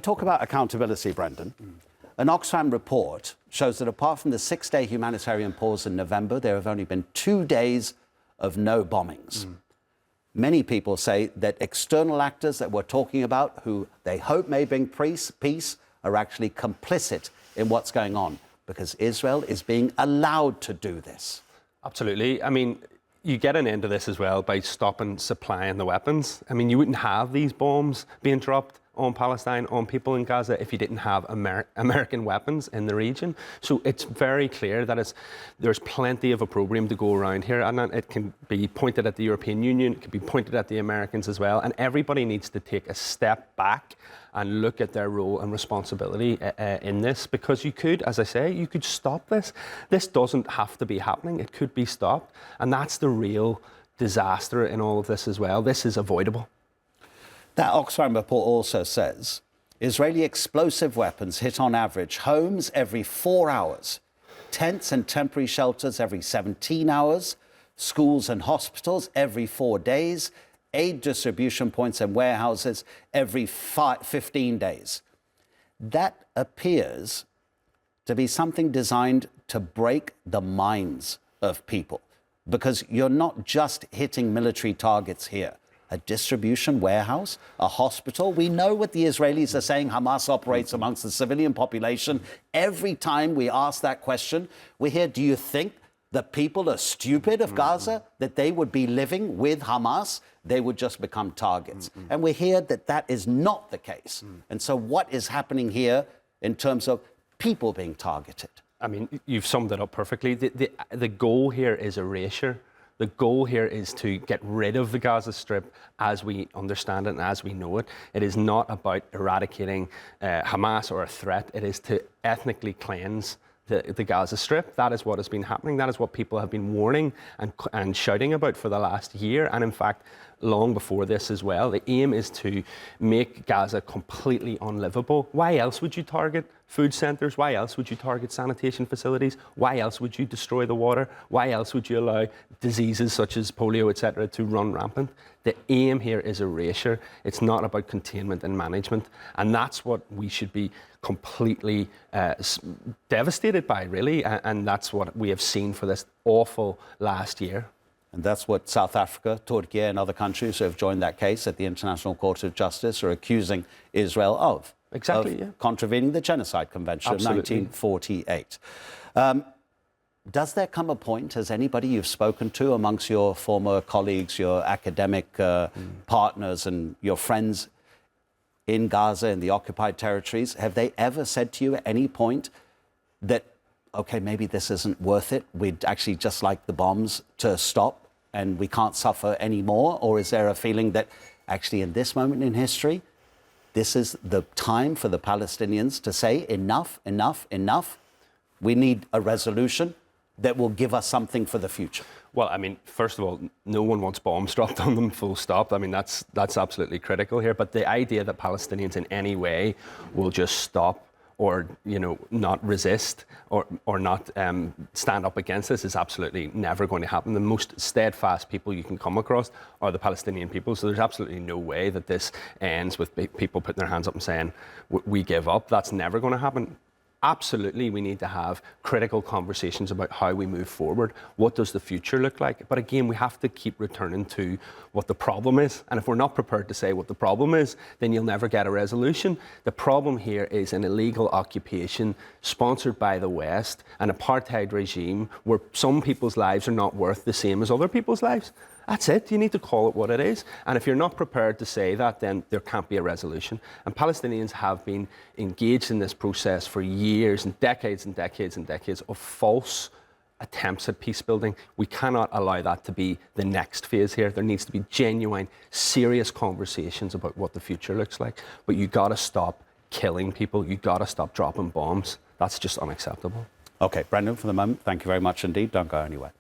talk about accountability, Brendan, an Oxfam report shows that apart from the 6-day humanitarian pause in November, there have only been 2 days of no bombings. Many people say that external actors that we're talking about, who they hope may bring peace, are actually complicit in what's going on because Israel is being allowed to do this. Absolutely. I mean, you get an end to this as well by stopping supplying the weapons. I mean, you wouldn't have these bombs being dropped on Palestine, on people in Gaza, if you didn't have American weapons in the region. So it's very clear that there's plenty of opprobrium to go around here, and it can be pointed at the European Union, it can be pointed at the Americans as well, and everybody needs to take a step back and look at their role and responsibility in this, because you could, as I say, you could stop this. This doesn't have to be happening, it could be stopped, and that's the real disaster in all of this as well. This is avoidable. That Oxfam report also says Israeli explosive weapons hit on average homes every 4 hours, tents and temporary shelters every 17 hours, schools and hospitals every 4 days, aid distribution points and warehouses every 15 days. That appears to be something designed to break the minds of people, because you're not just hitting military targets here. A distribution warehouse, a hospital. We know what the Israelis are saying. Hamas operates amongst the civilian population. Every time we ask that question, we hear, do you think the people are stupid of Gaza, that they would be living with Hamas? They would just become targets. And we hear that that is not the case. And so what is happening here in terms of people being targeted? I mean, you've summed it up perfectly. The goal here is erasure. The goal here is to get rid of the Gaza Strip as we understand it and as we know it. It is not about eradicating Hamas or a threat. It is to ethnically cleanse the Gaza Strip. That is what has been happening. That is what people have been warning and shouting about for the last year. And in fact, long before this as well. The aim is to make Gaza completely unlivable. Why else would you target food centres? Why else would you target sanitation facilities? Why else would you destroy the water? Why else would you allow diseases such as polio, etc., to run rampant? The aim here is erasure. It's not about containment and management. And that's what we should be completely devastated by, really. And that's what we have seen for this awful last year. And that's what South Africa, Turkey and other countries who have joined that case at the International Court of Justice are accusing Israel of. Exactly, yeah. Contravening the Genocide Convention of 1948. Does there come a point, has anybody you've spoken to amongst your former colleagues, your academic partners and your friends in Gaza, in the occupied territories, have they ever said to you at any point that, okay, maybe this isn't worth it, we'd actually just like the bombs to stop and we can't suffer anymore? Or is there a feeling that actually in this moment in history, this is the time for the Palestinians to say enough, enough, enough? We need a resolution that will give us something for the future. Well, I mean, first of all, no one wants bombs dropped on them, full stop. I mean, that's absolutely critical here. But the idea that Palestinians in any way will just stop or, you know, not resist or not stand up against this is absolutely never going to happen. The most steadfast people you can come across are the Palestinian people. So there's absolutely no way that this ends with people putting their hands up and saying, we give up. That's never going to happen. Absolutely, we need to have critical conversations about how we move forward. What does the future look like? But again, we have to keep returning to what the problem is. And if we're not prepared to say what the problem is, then you'll never get a resolution. The problem here is an illegal occupation sponsored by the West, an apartheid regime where some people's lives are not worth the same as other people's lives. That's it. You need to call it what it is. And if you're not prepared to say that, then there can't be a resolution. And Palestinians have been engaged in this process for years and decades and decades and decades of false attempts at peace building. We cannot allow that to be the next phase here. There needs to be genuine, serious conversations about what the future looks like. But you got to stop killing people. You got to stop dropping bombs. That's just unacceptable. OK, Brendan, for the moment, thank you very much indeed. Don't go anywhere.